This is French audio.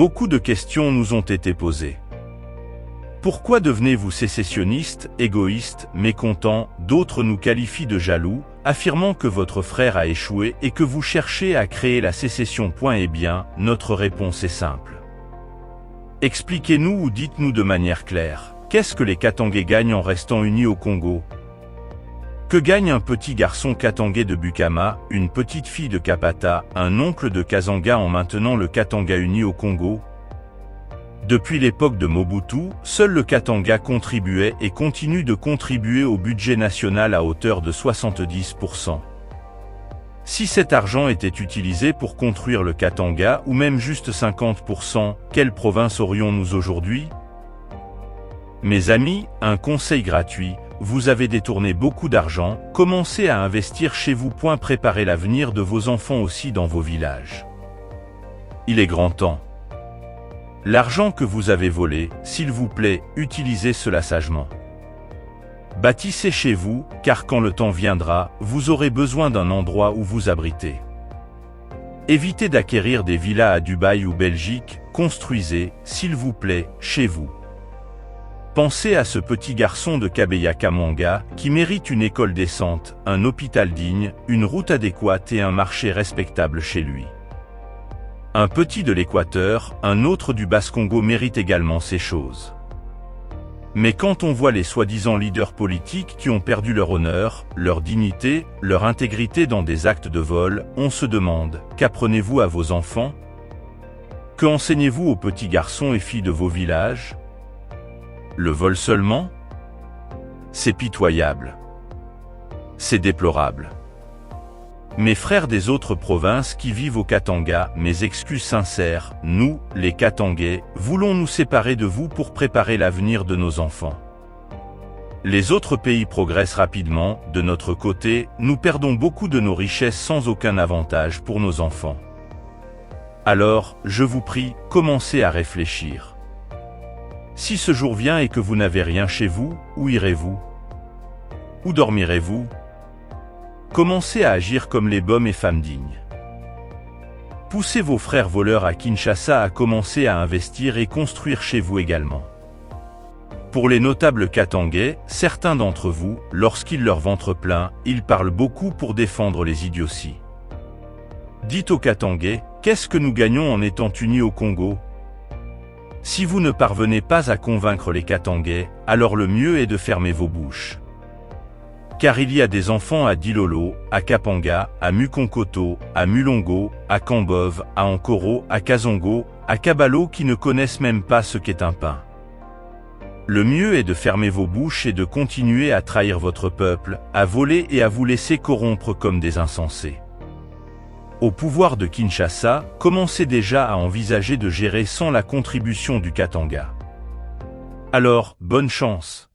Beaucoup de questions nous ont été posées. Pourquoi devenez-vous sécessionniste, égoïste, mécontent? D'autres nous qualifient de jaloux, affirmant que votre frère a échoué et que vous cherchez à créer la sécession. Eh bien, notre réponse est simple. Expliquez-nous ou dites-nous de manière claire, qu'est-ce que les Katangais gagnent en restant unis au Congo? Que gagne un petit garçon katangais de Bukama, une petite fille de Kapata, un oncle de Kazanga en maintenant le Katanga uni au Congo? Depuis l'époque de Mobutu, seul le Katanga contribuait et continue de contribuer au budget national à hauteur de 70%. Si cet argent était utilisé pour construire le Katanga ou même juste 50%, quelle province aurions-nous aujourd'hui? Mes amis, un conseil gratuit, vous avez détourné beaucoup d'argent, commencez à investir chez vous. Préparez l'avenir de vos enfants aussi dans vos villages. Il est grand temps. L'argent que vous avez volé, s'il vous plaît, utilisez cela sagement. Bâtissez chez vous, car quand le temps viendra, vous aurez besoin d'un endroit où vous abriter. Évitez d'acquérir des villas à Dubaï ou Belgique, construisez, s'il vous plaît, chez vous. Pensez à ce petit garçon de Kabeya Kamanga, qui mérite une école décente, un hôpital digne, une route adéquate et un marché respectable chez lui. Un petit de l'Équateur, un autre du Basse-Congo mérite également ces choses. Mais quand on voit les soi-disant leaders politiques qui ont perdu leur honneur, leur dignité, leur intégrité dans des actes de vol, on se demande, qu'apprenez-vous à vos enfants? Que enseignez-vous aux petits garçons et filles de vos villages? Le vol seulement? C'est pitoyable. C'est déplorable. Mes frères des autres provinces qui vivent au Katanga, mes excuses sincères, nous, les Katangais, voulons nous séparer de vous pour préparer l'avenir de nos enfants. Les autres pays progressent rapidement, de notre côté, nous perdons beaucoup de nos richesses sans aucun avantage pour nos enfants. Alors, je vous prie, commencez à réfléchir. Si ce jour vient et que vous n'avez rien chez vous, où irez-vous? Où dormirez-vous? Commencez à agir comme les bonnes et femmes dignes. Poussez vos frères voleurs à Kinshasa à commencer à investir et construire chez vous également. Pour les notables katangais, certains d'entre vous, lorsqu'ils leur ventre plein, ils parlent beaucoup pour défendre les idioties. Dites aux Katangais, qu'est-ce que nous gagnons en étant unis au Congo? Si vous ne parvenez pas à convaincre les Katangais, alors le mieux est de fermer vos bouches. Car il y a des enfants à Dilolo, à Kapanga, à Mukonkoto, à Mulongo, à Kambove, à Ankoro, à Kazongo, à Kabalo qui ne connaissent même pas ce qu'est un pain. Le mieux est de fermer vos bouches et de continuer à trahir votre peuple, à voler et à vous laisser corrompre comme des insensés. Au pouvoir de Kinshasa, commencez déjà à envisager de gérer sans la contribution du Katanga. Alors, bonne chance!